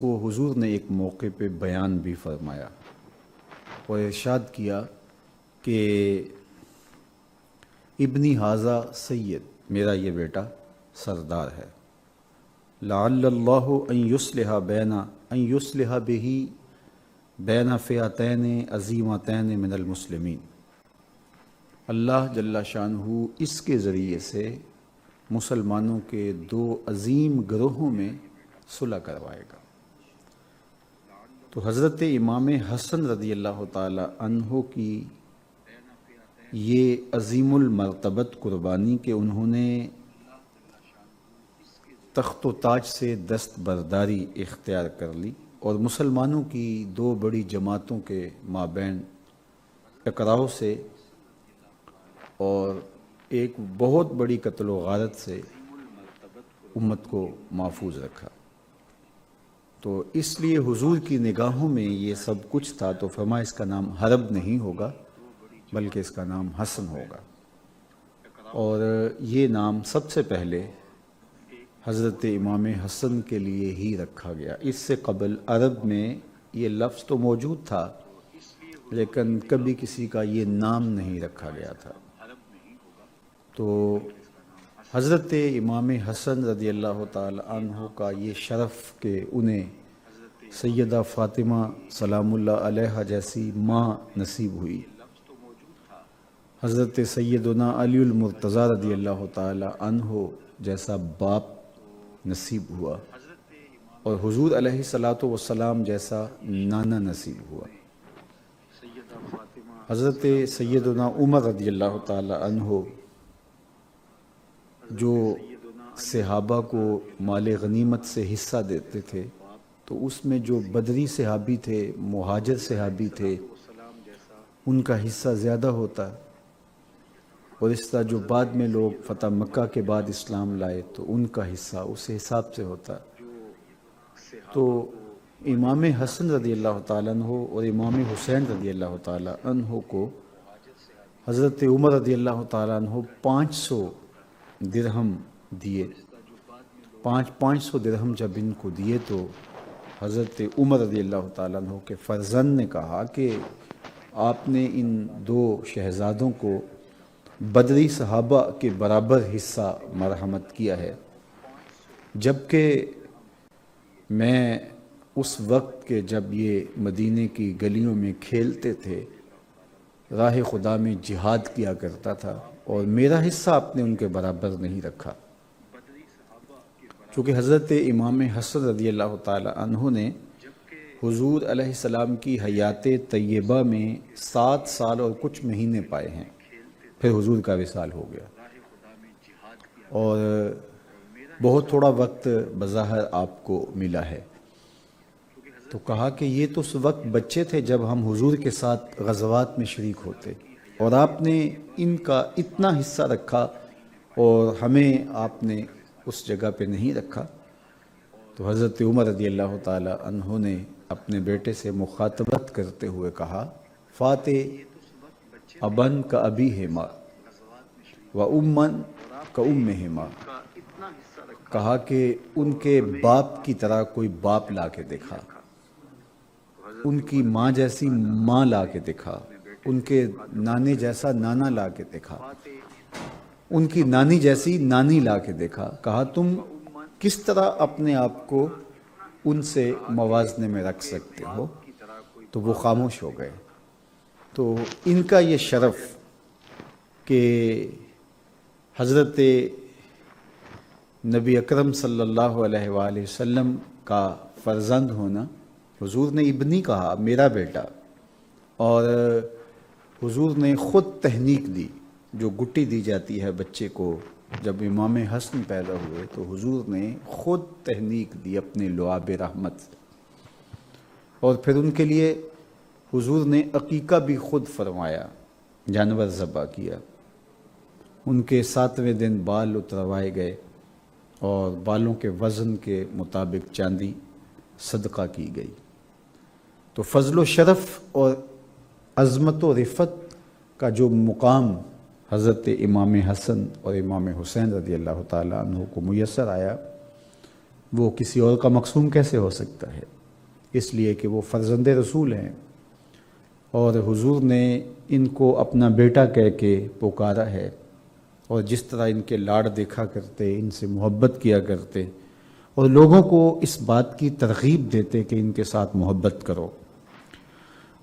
کو حضور نے ایک موقع پہ بیان بھی فرمایا اور ارشاد کیا کہ ابنی ھذا سید، میرا یہ بیٹا سردار ہے، لعل اللہ ان یصلح بہ بین فئتین عظیمتین من المسلمین، اللہ جل شانہ اس کے ذریعے سے مسلمانوں کے دو عظیم گروہوں میں صلح کروائے گا۔ تو حضرت امام حسن رضی اللہ تعالی عنہ کی یہ عظیم المرتبت قربانی کہ انہوں نے تخت و تاج سے دستبرداری اختیار کر لی اور مسلمانوں کی دو بڑی جماعتوں کے مابین ٹکراؤ سے اور ایک بہت بڑی قتل و غارت سے امت کو محفوظ رکھا۔ تو اس لیے حضور کی نگاہوں میں یہ سب کچھ تھا، تو فرمایا اس کا نام حرب نہیں ہوگا بلکہ اس کا نام حسن ہوگا۔ اور یہ نام سب سے پہلے حضرت امام حسن کے لیے ہی رکھا گیا۔ اس سے قبل عرب میں یہ لفظ تو موجود تھا لیکن کبھی کسی کا یہ نام نہیں رکھا گیا تھا۔ تو حضرت امام حسن رضی اللہ تعالی عنہ کا یہ شرف کہ انہیں سیدہ فاطمہ سلام اللہ علیہا جیسی ماں نصیب ہوئی، حضرت سیدنا علی المرتضیٰ رضی اللہ تعالی عنہ جیسا باپ نصیب ہوا، اور حضور علیہ الصلاۃ والسلام جیسا نانا نصیب ہوا۔ حضرت سیدنا عمر رضی اللہ تعالی عنہ جو صحابہ کو مال غنیمت سے حصہ دیتے تھے، تو اس میں جو بدری صحابی تھے، مہاجر صحابی تھے، ان کا حصہ زیادہ ہوتا، اور اس طرح جو بعد میں لوگ فتح مکہ کے بعد اسلام لائے تو ان کا حصہ اس حساب سے ہوتا۔ تو امام حسن رضی اللہ تعالیٰ عنہ اور امام حسین رضی اللہ تعالیٰ عنہ کو حضرت عمر رضی اللہ تعالیٰ عنہ 500 درہم دیے۔ 500 درہم جب ان کو دیے تو حضرت عمر رضی اللہ تعالیٰ عنہ کے فرزند نے کہا کہ آپ نے ان دو شہزادوں کو بدری صحابہ کے برابر حصہ مرحمت کیا ہے، جبکہ میں اس وقت کے جب یہ مدینے کی گلیوں میں کھیلتے تھے، راہ خدا میں جہاد کیا کرتا تھا، اور میرا حصہ آپ نے ان کے برابر نہیں رکھا۔ چونکہ حضرت امام حسن رضی اللہ تعالی عنہ نے حضور علیہ السلام کی حیات طیبہ میں 7 سال اور کچھ مہینے پائے ہیں، پھر حضور کا وصال ہو گیا، اور بہت تھوڑا وقت بظاہر آپ کو ملا ہے۔ تو کہا کہ یہ تو اس وقت بچے تھے جب ہم حضور کے ساتھ غزوات میں شریک ہوتے، اور آپ نے ان کا اتنا حصہ رکھا اور ہمیں آپ نے اس جگہ پہ نہیں رکھا۔ تو حضرت عمر رضی اللہ تعالی عنہ نے اپنے بیٹے سے مخاطبت کرتے ہوئے کہا، فاتح ابن کا ابی ہما و امن کا ام ہما، کہا کہ ان کے باپ کی طرح کوئی باپ لا کے دکھا، ان کی ماں جیسی ماں لا کے دکھا، ان کے نانے جیسا نانا لا کے دکھا، ان کی نانی جیسی نانی لا کے دیکھا۔ کہا تم کس طرح اپنے آپ کو ان سے موازنے میں رکھ سکتے ہو؟ تو وہ خاموش ہو گئے۔ تو ان کا یہ شرف کہ حضرت نبی اکرم صلی اللہ علیہ وآلہ وسلم کا فرزند ہونا، حضور نے ابنی کہا، میرا بیٹا، اور حضور نے خود تہنیک دی، جو گٹی دی جاتی ہے بچے کو جب امام حسن پیدا ہوئے، تو حضور نے خود تہنیک دی اپنے لعاب رحمت، اور پھر ان کے لیے حضور نے عقیقہ بھی خود فرمایا، جانور ذبح کیا۔ ان کے 7ویں دن بال اتروائے گئے اور بالوں کے وزن کے مطابق چاندی صدقہ کی گئی۔ تو فضل و شرف اور عظمت و رفت کا جو مقام حضرت امام حسن اور امام حسین رضی اللہ تعالیٰ عنہ کو میسر آیا، وہ کسی اور کا مقصوم کیسے ہو سکتا ہے؟ اس لیے کہ وہ فرزند رسول ہیں، اور حضور نے ان کو اپنا بیٹا کہہ کے پکارا ہے، اور جس طرح ان کے لاڑ دیکھا کرتے، ان سے محبت کیا کرتے، اور لوگوں کو اس بات کی ترغیب دیتے کہ ان کے ساتھ محبت کرو۔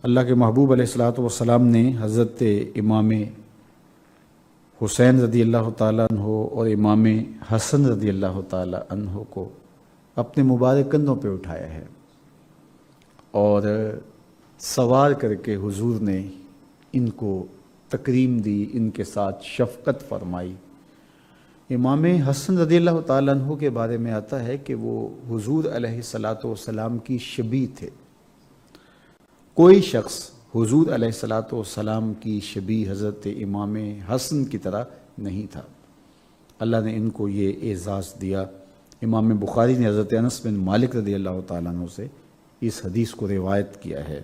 اللہ کے محبوب علیہ الصلوۃ والسلام نے حضرت امام حسین رضی اللہ تعالیٰ عنہ اور امام حسن رضی اللہ تعالیٰ عنہ کو اپنے مبارک کندھوں پہ اٹھایا ہے، اور سوار کر کے حضور نے ان کو تکریم دی، ان کے ساتھ شفقت فرمائی۔ امام حسن رضی اللہ تعالیٰ عنہ کے بارے میں آتا ہے کہ وہ حضور علیہ الصلوۃ والسلام کی شبیہ تھے۔ کوئی شخص حضور علیہ الصلوۃ والسلام کی شبیہ حضرت امام حسن کی طرح نہیں تھا۔ اللہ نے ان کو یہ اعزاز دیا۔ امام بخاری نے حضرت انس بن مالک رضی اللہ تعالیٰ عنہ سے اس حدیث کو روایت کیا ہے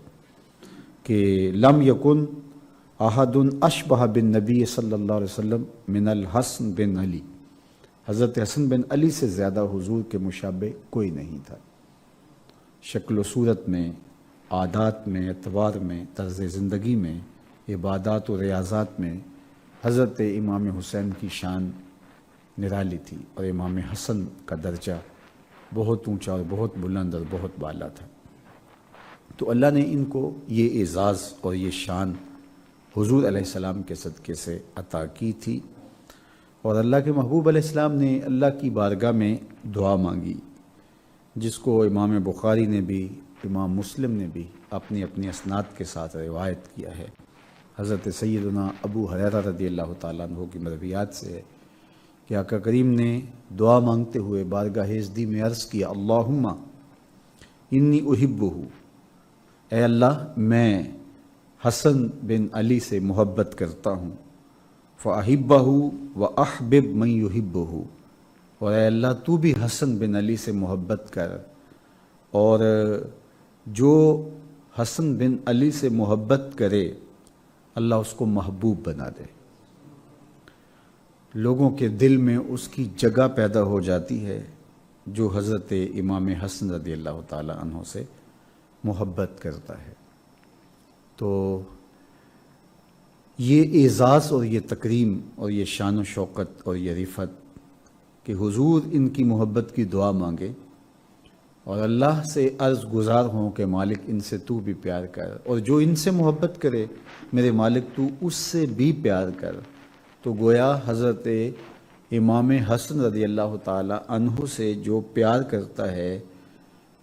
کہ لم یکن احد اشبہ بن نبی صلی اللہ علیہ وسلم من الحسن بن علی، حضرت حسن بن علی سے زیادہ حضور کے مشابہ کوئی نہیں تھا، شکل و صورت میں، عادات میں، اعتبار میں، طرز زندگی میں، عبادات و ریاضات میں حضرت امام حسین کی شان نرالی تھی، اور امام حسن کا درجہ بہت اونچا اور بہت بلند اور بہت بالا تھا۔ تو اللہ نے ان کو یہ اعزاز اور یہ شان حضور علیہ السلام کے صدقے سے عطا کی تھی، اور اللہ کے محبوب علیہ السلام نے اللہ کی بارگاہ میں دعا مانگی، جس کو امام بخاری نے بھی، امام مسلم نے بھی اپنی اپنی اسناد کے ساتھ روایت کیا ہے۔ حضرت سیدنا ابو ہریرہ رضی اللہ تعالیٰ عنہ کی مرویات سے ہے کہ آقا کریم نے دعا مانگتے ہوئے بارگاہ ازدی میں عرض کیا، اللہم انی احبہ، اے اللہ میں حسن بن علی سے محبت کرتا ہوں، فاحبہ واحبب من یحبہ، اور اے اللہ تو بھی حسن بن علی سے محبت کر، اور جو حسن بن علی سے محبت کرے اللہ اس کو محبوب بنا دے، لوگوں کے دل میں اس کی جگہ پیدا ہو جاتی ہے جو حضرت امام حسن رضی اللہ تعالی عنہ سے محبت کرتا ہے۔ تو یہ اعزاز اور یہ تکریم اور یہ شان و شوکت اور یہ رفعت کہ حضور ان کی محبت کی دعا مانگے اور اللہ سے عرض گزار ہوں کہ مالک ان سے تو بھی پیار کر، اور جو ان سے محبت کرے میرے مالک تو اس سے بھی پیار کر، تو گویا حضرت امام حسن رضی اللہ تعالی عنہ سے جو پیار کرتا ہے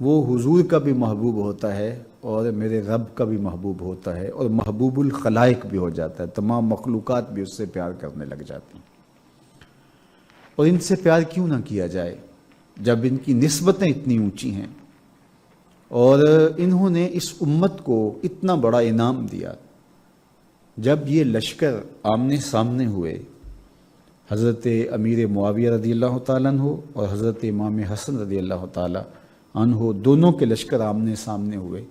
وہ حضور کا بھی محبوب ہوتا ہے اور میرے رب کا بھی محبوب ہوتا ہے، اور محبوب الخلائق بھی ہو جاتا ہے، تمام مخلوقات بھی اس سے پیار کرنے لگ جاتی ہیں۔ اور ان سے پیار کیوں نہ کیا جائے جب ان کی نسبتیں اتنی اونچی ہیں، اور انہوں نے اس امت کو اتنا بڑا انعام دیا۔ جب یہ لشکر آمنے سامنے ہوئے، حضرت امیر معاویہ رضی اللہ تعالیٰ عنہ اور حضرت امام حسن رضی اللہ تعالیٰ عنہ دونوں کے لشکر آمنے سامنے ہوئے،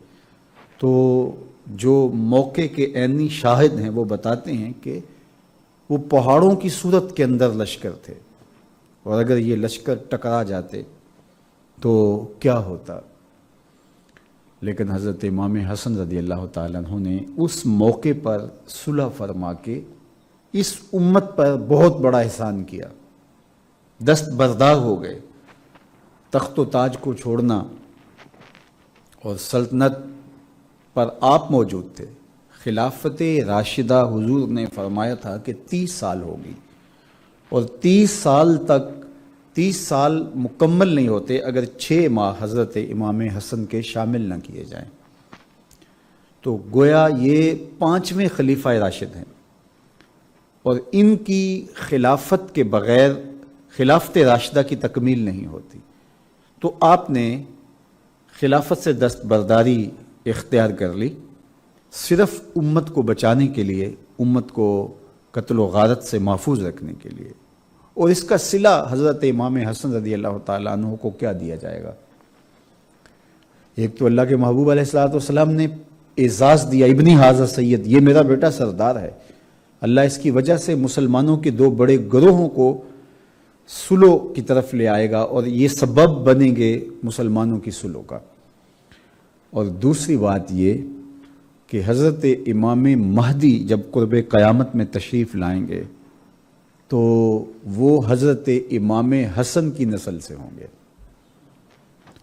تو جو موقع کے عینی شاہد ہیں وہ بتاتے ہیں کہ وہ پہاڑوں کی صورت کے اندر لشکر تھے، اور اگر یہ لشکر ٹکرا جاتے تو کیا ہوتا، لیکن حضرت امام حسن رضی اللہ تعالیٰ عنہ نے اس موقع پر صلح فرما کے اس امت پر بہت بڑا احسان کیا، دست بردار ہو گئے۔ تخت و تاج کو چھوڑنا اور سلطنت پر آپ موجود تھے، خلافت راشدہ حضور نے فرمایا تھا کہ 30 سال ہوگی، اور 30 سال مکمل نہیں ہوتے اگر 6 ماہ حضرت امام حسن کے شامل نہ کیے جائیں۔ تو گویا یہ 5ویں خلیفہ راشد ہیں، اور ان کی خلافت کے بغیر خلافت راشدہ کی تکمیل نہیں ہوتی۔ تو آپ نے خلافت سے دستبرداری اختیار کر لی، صرف امت کو بچانے کے لیے، امت کو قتل و غارت سے محفوظ رکھنے کے لیے، اور اس کا صلہ حضرت امام حسن رضی اللہ تعالیٰ عنہ کو کیا دیا جائے گا؟ ایک تو اللہ کے محبوب علیہ الصلوۃ والسلام نے اعزاز دیا، ابنی ھذا سید، یہ میرا بیٹا سردار ہے، اللہ اس کی وجہ سے مسلمانوں کے 2 بڑے گروہوں کو سلو کی طرف لے آئے گا اور یہ سبب بنیں گے مسلمانوں کی سلو کا۔ اور دوسری بات یہ کہ حضرت امام مہدی جب قرب قیامت میں تشریف لائیں گے تو وہ حضرت امام حسن کی نسل سے ہوں گے،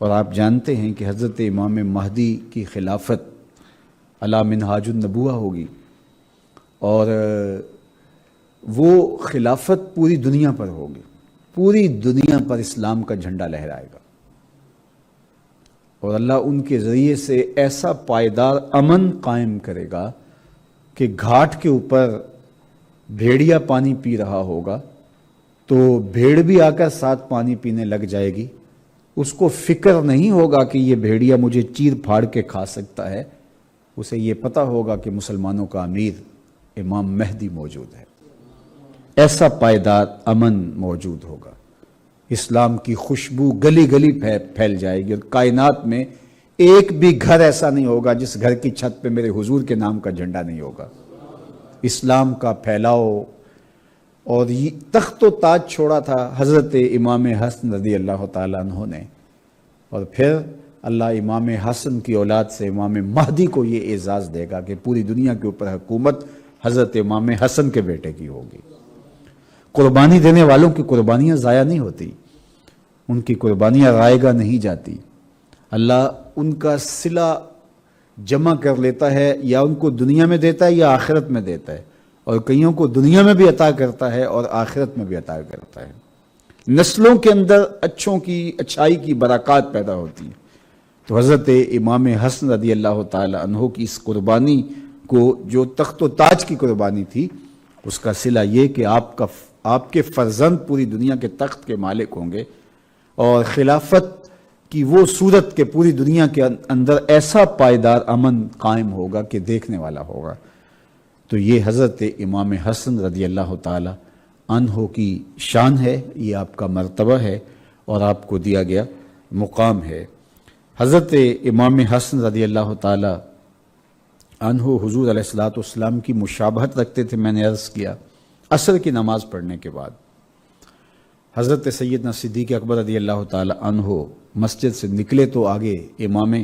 اور آپ جانتے ہیں کہ حضرت امام مہدی کی خلافت علی منہاج النبوہ ہوگی، اور وہ خلافت پوری دنیا پر ہوگی، پوری دنیا پر اسلام کا جھنڈا لہرائے گا، اور اللہ ان کے ذریعے سے ایسا پائیدار امن قائم کرے گا کہ گھاٹ کے اوپر بھیڑیا پانی پی رہا ہوگا تو بھیڑ بھی آ کر ساتھ پانی پینے لگ جائے گی، اس کو فکر نہیں ہوگا کہ یہ بھیڑیا مجھے چیر پھاڑ کے کھا سکتا ہے، اسے یہ پتہ ہوگا کہ مسلمانوں کا امیر امام مہدی موجود ہے۔ ایسا پائیدار امن موجود ہوگا، اسلام کی خوشبو گلی گلی پھیل جائے گی، اور کائنات میں ایک بھی گھر ایسا نہیں ہوگا جس گھر کی چھت پہ میرے حضور کے نام کا جھنڈا نہیں ہوگا۔ اسلام کا پھیلاؤ، اور یہ تخت و تاج چھوڑا تھا حضرت امام حسن رضی اللہ تعالیٰ عنہ نے، اور پھر اللہ امام حسن کی اولاد سے امام مہدی کو یہ اعزاز دے گا کہ پوری دنیا کے اوپر حکومت حضرت امام حسن کے بیٹے کی ہوگی۔ قربانی دینے والوں کی قربانیاں ضائع نہیں ہوتی، ان کی قربانیاں رائے گاہ نہیں جاتی، اللہ ان کا صلہ جمع کر لیتا ہے، یا ان کو دنیا میں دیتا ہے یا آخرت میں دیتا ہے، اور کئیوں کو دنیا میں بھی عطا کرتا ہے اور آخرت میں بھی عطا کرتا ہے۔ نسلوں کے اندر اچھائی کی برکات پیدا ہوتی ہے۔ تو حضرت امام حسن رضی اللہ تعالی عنہ کی اس قربانی کو، جو تخت و تاج کی قربانی تھی، اس کا صلہ یہ کہ آپ کے فرزند پوری دنیا کے تخت کے مالک ہوں گے، اور خلافت کی وہ صورت کہ پوری دنیا کے اندر ایسا پائیدار امن قائم ہوگا کہ دیکھنے والا ہوگا۔ تو یہ حضرت امام حسن رضی اللہ تعالی عنہ کی شان ہے، یہ آپ کا مرتبہ ہے اور آپ کو دیا گیا مقام ہے۔ حضرت امام حسن رضی اللہ تعالی عنہ حضور علیہ الصلوۃ والسلام کی مشابہت رکھتے تھے۔ میں نے عرض کیا عصر کی نماز پڑھنے کے بعد حضرت سیدنا صدیق اکبر رضی اللہ تعالی عنہ مسجد سے نکلے تو آگے امام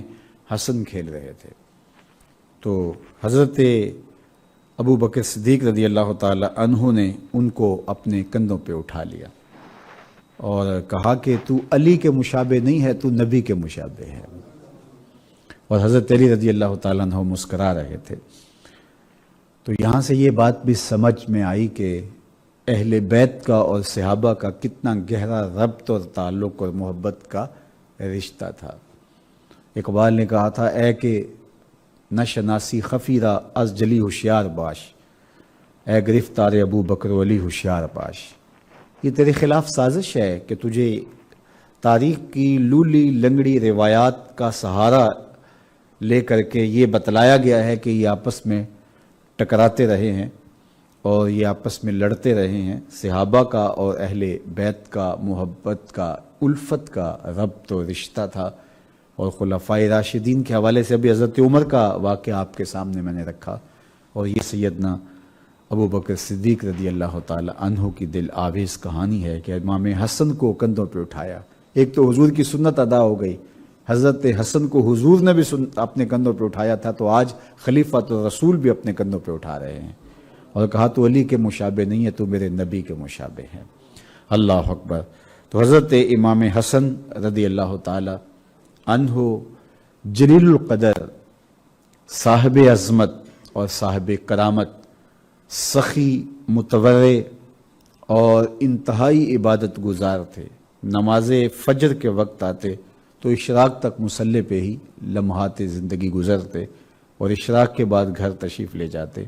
حسن کھیل رہے تھے، تو حضرت ابو بکر صدیق رضی اللہ تعالی عنہ نے ان کو اپنے کندھوں پہ اٹھا لیا اور کہا کہ تو علی کے مشابہ نہیں ہے، تو نبی کے مشابہ ہے، اور حضرت علی رضی اللہ تعالیٰ عنہ مسکرا رہے تھے۔ تو یہاں سے یہ بات بھی سمجھ میں آئی کہ اہل بیت کا اور صحابہ کا کتنا گہرا ربط اور تعلق اور محبت کا رشتہ تھا۔ اقبال نے کہا تھا، اے کہ نہ شناسی خفیرہ از جلی ہوشیار باش، اے گرفتار ابو بکر و علی ہوشیار باش۔ یہ تیرے خلاف سازش ہے کہ تجھے تاریخ کی لولی لنگڑی روایات کا سہارا لے کر کے یہ بتلایا گیا ہے کہ یہ آپس میں ٹکراتے رہے ہیں اور یہ آپس میں لڑتے رہے ہیں۔ صحابہ کا اور اہل بیت کا محبت کا، الفت کا ربط و رشتہ تھا، اور خلفائے راشدین کے حوالے سے ابھی حضرت عمر کا واقعہ آپ کے سامنے میں نے رکھا، اور یہ سیدنا ابو بکر صدیق رضی اللہ تعالی عنہ کی دل آویز کہانی ہے کہ امام حسن کو کندھوں پہ اٹھایا۔ ایک تو حضور کی سنت ادا ہو گئی، حضرت حسن کو حضور نے بھی اپنے کندھوں پہ اٹھایا تھا، تو آج خلیفۃ الرسول بھی اپنے کندھوں پہ اٹھا رہے ہیں، اور کہا تو علی کے مشابہ نہیں ہے، تو میرے نبی کے مشابہ ہے۔ اللہ اکبر۔ تو حضرت امام حسن رضی اللہ تعالی عنہ جلیل القدر، صاحب عظمت اور صاحب کرامت، سخی، متورع اور انتہائی عبادت گزار تھے۔ نماز فجر کے وقت آتے تو اشراق تک مصلی پہ ہی لمحات زندگی گزرتے، اور اشراق کے بعد گھر تشریف لے جاتے،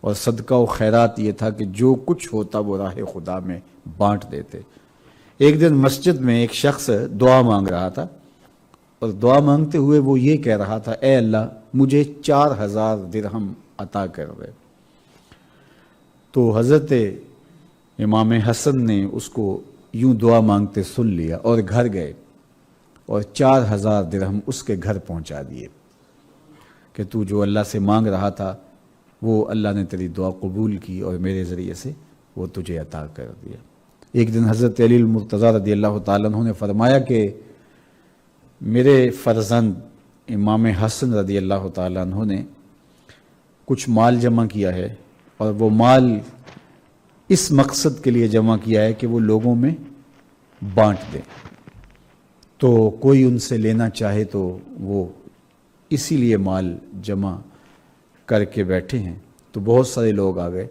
اور صدقہ و خیرات یہ تھا کہ جو کچھ ہوتا وہ راہ خدا میں بانٹ دیتے۔ ایک دن مسجد میں ایک شخص دعا مانگ رہا تھا، اور دعا مانگتے ہوئے وہ یہ کہہ رہا تھا، اے اللہ مجھے 4000 درہم عطا کر دے۔ تو حضرت امام حسن نے اس کو یوں دعا مانگتے سن لیا اور گھر گئے، اور 4000 درہم اس کے گھر پہنچا دیے کہ تو جو اللہ سے مانگ رہا تھا وہ اللہ نے تیری دعا قبول کی اور میرے ذریعے سے وہ تجھے عطا کر دیا۔ ایک دن حضرت علی المرتضیٰ رضی اللہ تعالیٰ عنہ نے فرمایا کہ میرے فرزند امام حسن رضی اللہ تعالیٰ عنہ نے کچھ مال جمع کیا ہے، اور وہ مال اس مقصد کے لیے جمع کیا ہے کہ وہ لوگوں میں بانٹ دیں، تو کوئی ان سے لینا چاہے تو وہ اسی لیے مال جمع کر کے بیٹھے ہیں۔ تو بہت سارے لوگ آ گئے،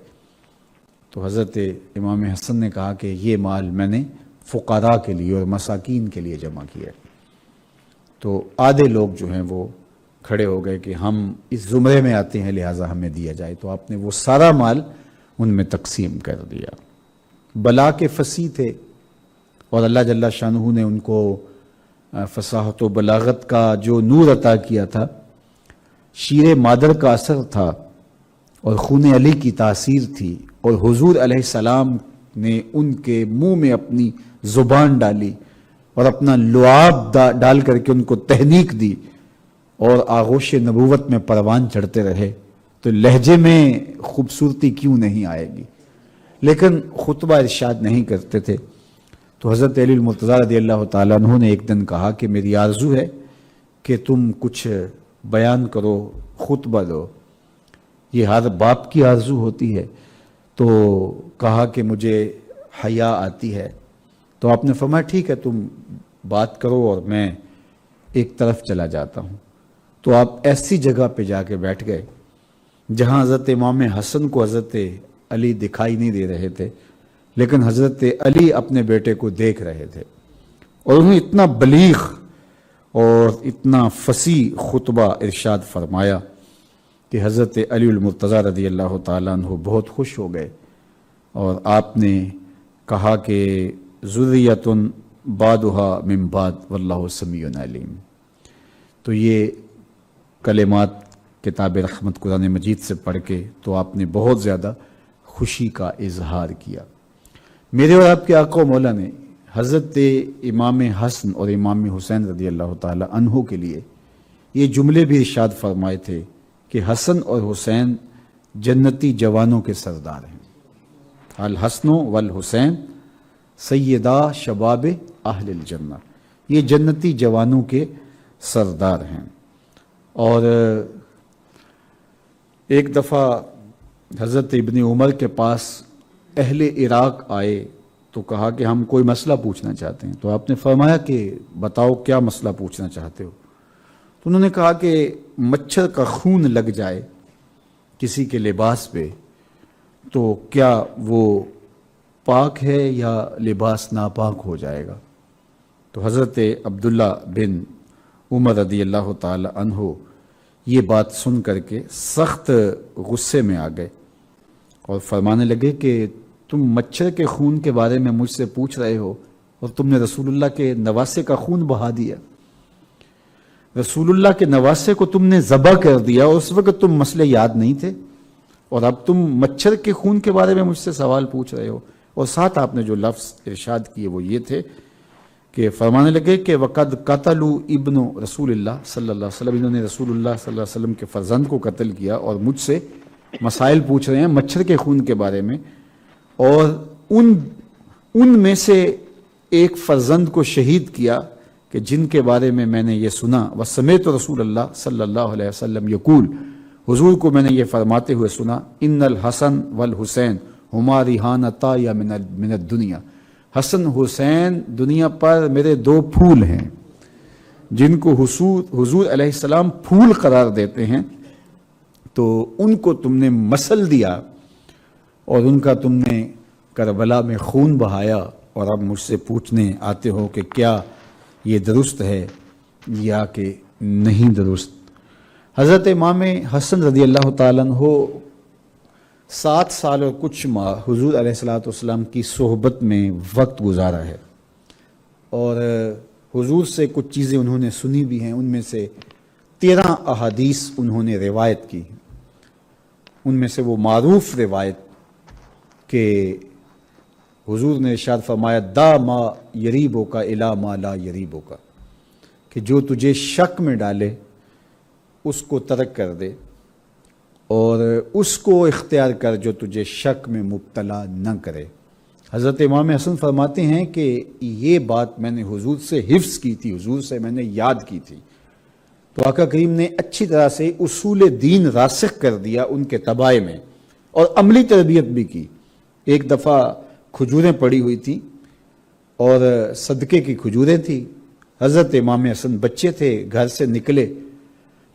تو حضرت امام حسن نے کہا کہ یہ مال میں نے فقراء کے لیے اور مساکین کے لیے جمع کیا ہے۔ تو آدھے لوگ جو ہیں وہ کھڑے ہو گئے کہ ہم اس زمرے میں آتے ہیں لہٰذا ہمیں دیا جائے، تو آپ نے وہ سارا مال ان میں تقسیم کر دیا۔ بلا کے فصیح تھے، اور اللہ جل شانہ نے ان کو فصاحت و بلاغت کا جو نور عطا کیا تھا، شیر مادر کا اثر تھا، اور خون علی کی تاثیر تھی، اور حضور علیہ السلام نے ان کے منہ میں اپنی زبان ڈالی اور اپنا لعاب ڈال کر کے ان کو تحنیک دی، اور آغوش نبوت میں پروان چڑھتے رہے، تو لہجے میں خوبصورتی کیوں نہیں آئے گی؟ لیکن خطبہ ارشاد نہیں کرتے تھے۔ تو حضرت علی المرتضیٰ رضی اللہ تعالیٰ عنہ نے ایک دن کہا کہ میری آرزو ہے کہ تم کچھ بیان کرو، خطبہ دو، یہ ہر باپ کی آرزو ہوتی ہے۔ تو کہا کہ مجھے حیا آتی ہے، تو آپ نے فرمایا ٹھیک ہے تم بات کرو اور میں ایک طرف چلا جاتا ہوں۔ تو آپ ایسی جگہ پہ جا کے بیٹھ گئے جہاں حضرت امام حسن کو حضرت علی دکھائی نہیں دے رہے تھے، لیکن حضرت علی اپنے بیٹے کو دیکھ رہے تھے، اور انہیں اتنا بلیغ اور اتنا فصیح خطبہ ارشاد فرمایا کہ حضرت علی المرتضیٰ رضی اللہ تعالیٰ عنہ بہت خوش ہو گئے، اور آپ نے کہا کہ ذریۃ بعدھا من بعد واللہ سمیع علیم۔ تو یہ کلمات کتاب رحمت قرآن مجید سے پڑھ کے تو آپ نے بہت زیادہ خوشی کا اظہار کیا۔ میرے اور آپ کے آقا و مولا نے حضرت امام حسن اور امام حسین رضی اللہ تعالی عنہ کے لیے یہ جملے بھی ارشاد فرمائے تھے کہ حسن اور حسین جنتی جوانوں کے سردار ہیں۔ الحسن والحسین سیدہ شباب اہل الجنہ، یہ جنتی جوانوں کے سردار ہیں۔ اور ایک دفعہ حضرت ابن عمر کے پاس اہل عراق آئے تو کہا کہ ہم کوئی مسئلہ پوچھنا چاہتے ہیں، تو آپ نے فرمایا کہ بتاؤ کیا مسئلہ پوچھنا چاہتے ہو؟ تو انہوں نے کہا کہ مچھر کا خون لگ جائے کسی کے لباس پہ تو کیا وہ پاک ہے یا لباس ناپاک ہو جائے گا؟ تو حضرت عبداللہ بن عمر رضی اللہ تعالی عنہ یہ بات سن کر کے سخت غصے میں آ گئے اور فرمانے لگے کہ تم مچھر کے خون کے بارے میں مجھ سے پوچھ رہے ہو اور تم نے رسول اللہ کے نواسے کا خون بہا دیا، رسول اللہ کے نواسے کو تم نے ذبح کر دیا، اور اس وقت تم مسئلے یاد نہیں تھے، اور اب تم مچھر کے خون کے بارے میں مجھ سے سوال پوچھ رہے ہو۔ اور ساتھ آپ نے جو لفظ ارشاد کیے وہ یہ تھے کہ فرمانے لگے کہ وقد قتلوا ابن رسول اللہ صلی اللہ علیہ وسلم، انہوں نے رسول اللہ صلی اللہ علیہ وسلم کے فرزند کو قتل کیا اور مجھ سے مسائل پوچھ رہے ہیں مچھر کے خون کے بارے میں، اور ان میں سے ایک فرزند کو شہید کیا کہ جن کے بارے میں نے یہ سنا، وسمعت رسول اللہ صلی اللہ علیہ وسلم یقول، حضور کو میں نے یہ فرماتے ہوئے سنا، ان الحسن والحسین ہما ریحانتا یا من الدنیا، حسن حسین دنیا پر میرے دو پھول ہیں جن کو حضور علیہ السلام پھول قرار دیتے ہیں، تو ان کو تم نے مسل دیا اور ان کا تم نے کربلا میں خون بہایا، اور اب مجھ سے پوچھنے آتے ہو کہ کیا یہ درست ہے یا کہ نہیں درست۔ حضرت امام حسن رضی اللہ تعالیٰ عنہ 7 سال اور کچھ ماہ حضور علیہ السلام کی صحبت میں وقت گزارا ہے، اور حضور سے کچھ چیزیں انہوں نے سنی بھی ہیں، ان میں سے 13 احادیث انہوں نے روایت کی، ان میں سے وہ معروف روایت کہ حضور نے ارشاد فرمایا دا ما یریبو کا الا ما لا یریبو کا، کہ جو تجھے شک میں ڈالے اس کو ترک کر دے، اور اس کو اختیار کر جو تجھے شک میں مبتلا نہ کرے۔ حضرت امام حسن فرماتے ہیں کہ یہ بات میں نے حضور سے حفظ کی تھی، حضور سے میں نے یاد کی تھی، تو آقا کریم نے اچھی طرح سے اصول دین راسخ کر دیا ان کے تباہ میں، اور عملی تربیت بھی کی۔ ایک دفعہ کھجوریں پڑی ہوئی تھیں اور صدقے کی کھجوریں تھیں، حضرت امام حسن بچے تھے، گھر سے نکلے،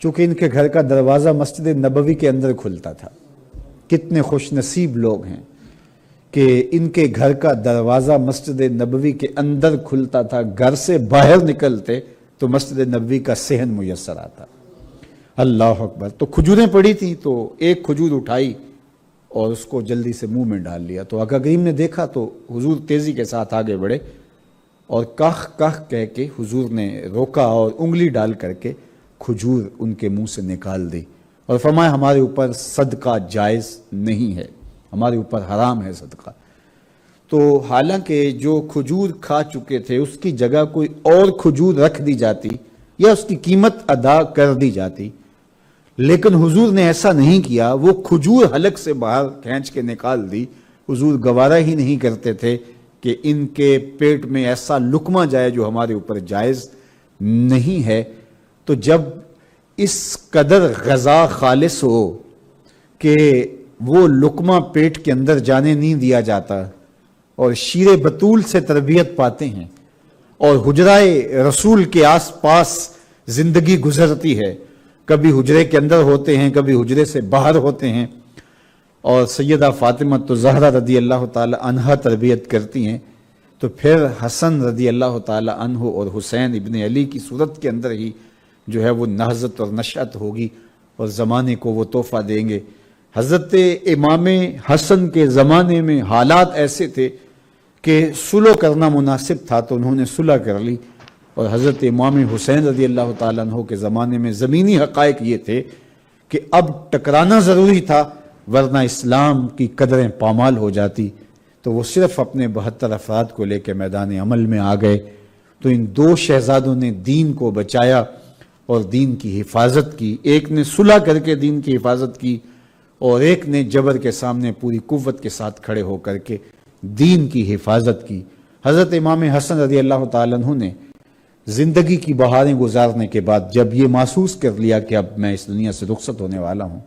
چونکہ ان کے گھر کا دروازہ مسجد نبوی کے اندر کھلتا تھا۔ کتنے خوش نصیب لوگ ہیں کہ ان کے گھر کا دروازہ مسجد نبوی کے اندر کھلتا تھا، گھر سے باہر نکلتے تو مسجد نبوی کا صحن میسر آتا۔ اللہ اکبر۔ تو کھجوریں پڑی تھیں تو ایک کھجور اٹھائی اور اس کو جلدی سے منہ میں ڈال لیا، تو آقا کریم نے دیکھا تو حضور تیزی کے ساتھ آگے بڑھے اور کاخ کاخ کہہ کے حضور نے روکا اور انگلی ڈال کر کے کھجور ان کے منہ سے نکال دی اور فرمایا ہمارے اوپر صدقہ جائز نہیں ہے، ہمارے اوپر حرام ہے صدقہ۔ تو حالانکہ جو کھجور کھا چکے تھے اس کی جگہ کوئی اور کھجور رکھ دی جاتی یا اس کی قیمت ادا کر دی جاتی، لیکن حضور نے ایسا نہیں کیا، وہ کھجور حلق سے باہر کھینچ کے نکال دی۔ حضور گوارا ہی نہیں کرتے تھے کہ ان کے پیٹ میں ایسا لقمہ جائے جو ہمارے اوپر جائز نہیں ہے۔ تو جب اس قدر غذا خالص ہو کہ وہ لقمہ پیٹ کے اندر جانے نہیں دیا جاتا اور شیر بطول سے تربیت پاتے ہیں اور حجرائے رسول کے آس پاس زندگی گزرتی ہے، کبھی حجرے کے اندر ہوتے ہیں، کبھی حجرے سے باہر ہوتے ہیں، اور سیدہ فاطمہ تو زہرا رضی اللہ تعالی عنہا تربیت کرتی ہیں، تو پھر حسن رضی اللہ تعالی عنہ اور حسین ابن علی کی صورت کے اندر ہی جو ہے وہ نہضت اور نشأت ہوگی اور زمانے کو وہ تحفہ دیں گے۔ حضرت امام حسن کے زمانے میں حالات ایسے تھے کہ صلح کرنا مناسب تھا تو انہوں نے صلح کر لی، اور حضرت امام حسین رضی اللہ تعالیٰ عنہ کے زمانے میں زمینی حقائق یہ تھے کہ اب ٹکرانا ضروری تھا ورنہ اسلام کی قدریں پامال ہو جاتی، تو وہ صرف اپنے 72 افراد کو لے کے میدان عمل میں آ گئے۔ تو ان دو شہزادوں نے دین کو بچایا اور دین کی حفاظت کی، ایک نے صلح کر کے دین کی حفاظت کی اور ایک نے جبر کے سامنے پوری قوت کے ساتھ کھڑے ہو کر کے دین کی حفاظت کی۔ حضرت امام حسن رضی اللہ تعالیٰ عنہ نے زندگی کی بہاریں گزارنے کے بعد جب یہ محسوس کر لیا کہ اب میں اس دنیا سے رخصت ہونے والا ہوں،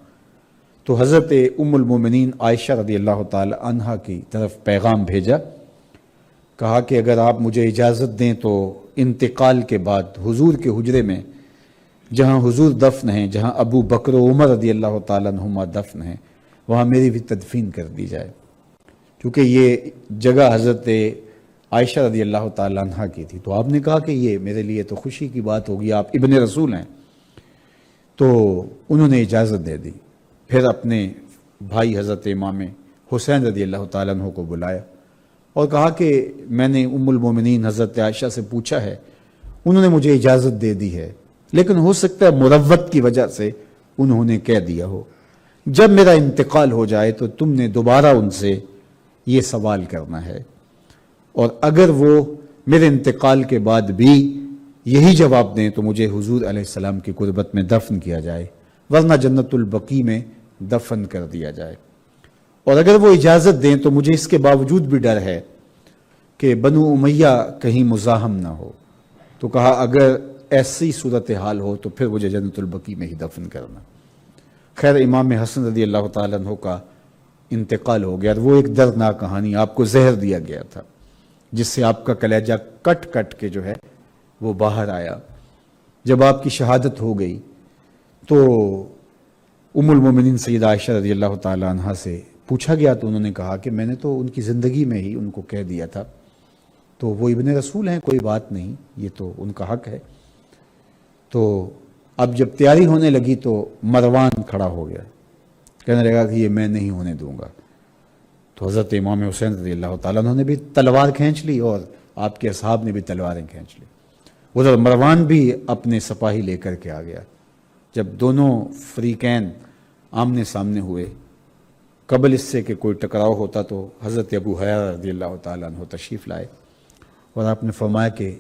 تو حضرت ام المومنین عائشہ رضی اللہ تعالی عنہا کی طرف پیغام بھیجا، کہا کہ اگر آپ مجھے اجازت دیں تو انتقال کے بعد حضور کے حجرے میں جہاں حضور دفن ہیں، جہاں ابو بکر و عمر رضی اللہ تعالیٰ عنہما دفن ہیں، وہاں میری بھی تدفین کر دی جائے، کیونکہ یہ جگہ حضرت عائشہ رضی اللہ تعالیٰ عنہ کی تھی۔ تو آپ نے کہا کہ یہ میرے لیے تو خوشی کی بات ہوگی، آپ ابن رسول ہیں، تو انہوں نے اجازت دے دی۔ پھر اپنے بھائی حضرت امام حسین رضی اللہ تعالیٰ عنہ کو بلایا اور کہا کہ میں نے ام المومنین حضرت عائشہ سے پوچھا ہے، انہوں نے مجھے اجازت دے دی ہے، لیکن ہو سکتا ہے مروت کی وجہ سے انہوں نے کہہ دیا ہو، جب میرا انتقال ہو جائے تو تم نے دوبارہ ان سے یہ سوال کرنا ہے، اور اگر وہ میرے انتقال کے بعد بھی یہی جواب دیں تو مجھے حضور علیہ السلام کی قربت میں دفن کیا جائے، ورنہ جنت البقیع میں دفن کر دیا جائے، اور اگر وہ اجازت دیں تو مجھے اس کے باوجود بھی ڈر ہے کہ بنو امیہ کہیں مزاحم نہ ہو، تو کہا اگر ایسی صورتحال ہو تو پھر مجھے جنت البقیع میں ہی دفن کرنا۔ خیر امام حسن رضی اللہ تعالیٰ عنہ کا انتقال ہو گیا، وہ ایک دردناک کہانی، آپ کو زہر دیا گیا تھا جس سے آپ کا کلیجہ کٹ کٹ کے جو ہے وہ باہر آیا۔ جب آپ کی شہادت ہو گئی تو ام المومنین سیدہ عائشہ رضی اللہ تعالیٰ عنہ سے پوچھا گیا تو انہوں نے کہا کہ میں نے تو ان کی زندگی میں ہی ان کو کہہ دیا تھا، تو وہ ابن رسول ہیں، کوئی بات نہیں، یہ تو ان کا حق ہے۔ تو اب جب تیاری ہونے لگی تو مروان کھڑا ہو گیا، کہنے لگا کہ یہ میں نہیں ہونے دوں گا۔ تو حضرت امام حسین رضی اللہ تعالیٰ عنہ نے بھی تلوار کھینچ لی اور آپ کے اصحاب نے بھی تلواریں کھینچ لی، ادھر مروان بھی اپنے سپاہی لے کر کے آ گیا۔ جب دونوں فریقین آمنے سامنے ہوئے، قبل اس سے کہ کوئی ٹکراؤ ہوتا تو حضرت ابو ہریرہ رضی اللہ تعالیٰ عنہ تشریف لائے اور آپ نے فرمایا کہ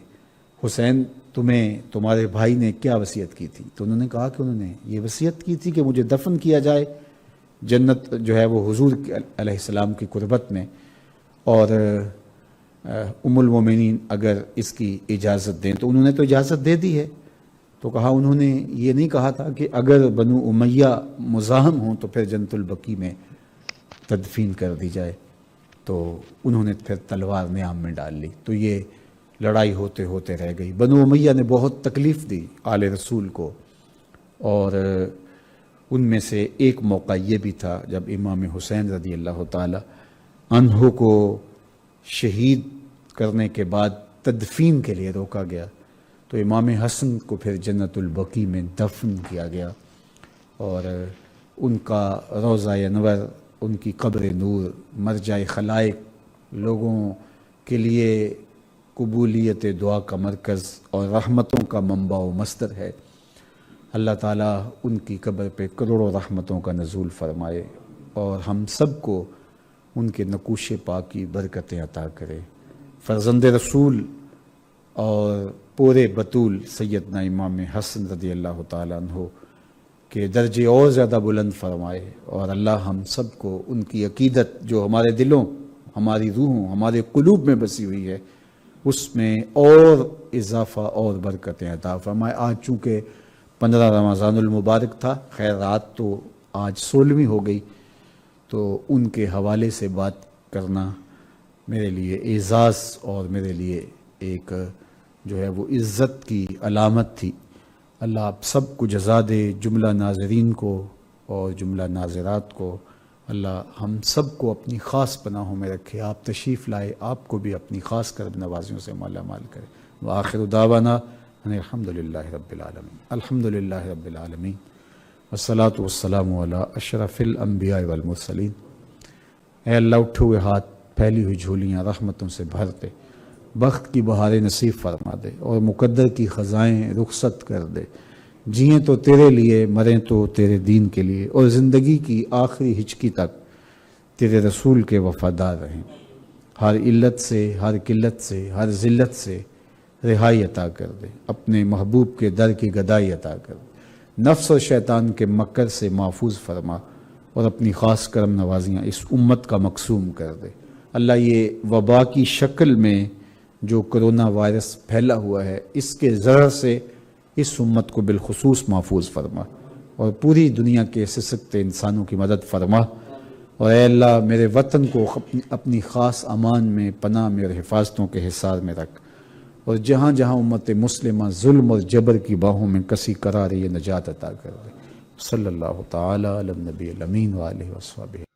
حسین تمہیں تمہارے بھائی نے کیا وصیت کی تھی؟ تو انہوں نے کہا کہ انہوں نے یہ وصیت کی تھی کہ مجھے دفن کیا جائے جنت جو ہے وہ حضور علیہ السلام کی قربت میں، اور ام المومنین اگر اس کی اجازت دیں، تو انہوں نے تو اجازت دے دی ہے، تو کہا انہوں نے یہ نہیں کہا تھا کہ اگر بنو امیہ مزاحم ہوں تو پھر جنت البقیع میں تدفین کر دی جائے، تو انہوں نے پھر تلوار نیام میں ڈال لی، تو یہ لڑائی ہوتے ہوتے رہ گئی۔ بنو امیہ نے بہت تکلیف دی آل رسول کو، اور ان میں سے ایک موقع یہ بھی تھا جب امام حسین رضی اللہ تعالی عنہ کو شہید کرنے کے بعد تدفین کے لیے روکا گیا، تو امام حسن کو پھر جنت البقیع میں دفن کیا گیا، اور ان کا روضہ انور، ان کی قبر نور، مرجع خلائق، لوگوں کے لیے قبولیت دعا کا مرکز اور رحمتوں کا منبع و مصدر ہے۔ اللہ تعالیٰ ان کی قبر پہ کروڑوں رحمتوں کا نزول فرمائے، اور ہم سب کو ان کے نقوش پاک کی برکتیں عطا کرے۔ فرزند رسول اور پورے بطول سیدنا امام حسن رضی اللہ تعالیٰ عنہ کے درجے اور زیادہ بلند فرمائے، اور اللہ ہم سب کو ان کی عقیدت جو ہمارے دلوں، ہماری روحوں، ہمارے قلوب میں بسی ہوئی ہے، اس میں اور اضافہ اور برکتیں عطا فرمائے۔ آج چونکہ 15 رمضان المبارک تھا، خیر رات تو آج 16ویں ہو گئی، تو ان کے حوالے سے بات کرنا میرے لیے اعزاز اور میرے لیے ایک جو ہے وہ عزت کی علامت تھی۔ اللہ آپ سب کو جزا دے، جملہ ناظرین کو اور جملہ ناظرات کو، اللہ ہم سب کو اپنی خاص پناہوں میں رکھے۔ آپ تشریف لائے، آپ کو بھی اپنی خاص کرم نوازیوں سے مالا مال کرے۔ وآخر دعوانا ان الحمدللہ رب العالمین، الحمدللہ رب العالمین، والصلاة والسلام علی اشرف الانبیاء والمرسلین۔ اے اللہ اٹھے ہوئے ہاتھ، پھیلی ہوئی جھولیاں رحمتوں سے بھر دے، بخت کی بہاریں نصیب فرما دے، اور مقدر کی خزائیں رخصت کر دے۔ جئیں تو تیرے لیے، مریں تو تیرے دین کے لیے، اور زندگی کی آخری ہچکی تک تیرے رسول کے وفادار رہیں۔ ہر علت سے، ہر قلت سے، ہر ذلت سے رہائی عطا کر دے، اپنے محبوب کے در کی گدائی عطا کر دے، نفس اور شیطان کے مکر سے محفوظ فرما، اور اپنی خاص کرم نوازیاں اس امت کا مقسوم کر دے۔ اللہ یہ وبا کی شکل میں جو کرونا وائرس پھیلا ہوا ہے، اس کے ضرر سے اس امت کو بالخصوص محفوظ فرما، اور پوری دنیا کے سسکتے انسانوں کی مدد فرما، اور اے اللہ میرے وطن کو اپنی خاص امان میں، پناہ میں اور حفاظتوں کے حصار میں رکھ، اور جہاں جہاں امت مسلمہ ظلم اور جبر کی باہوں میں کسی قرار یہ نجات عطا کر دے۔ صلی اللہ تعالی علی النبی الامین وآلہ وصحبہ۔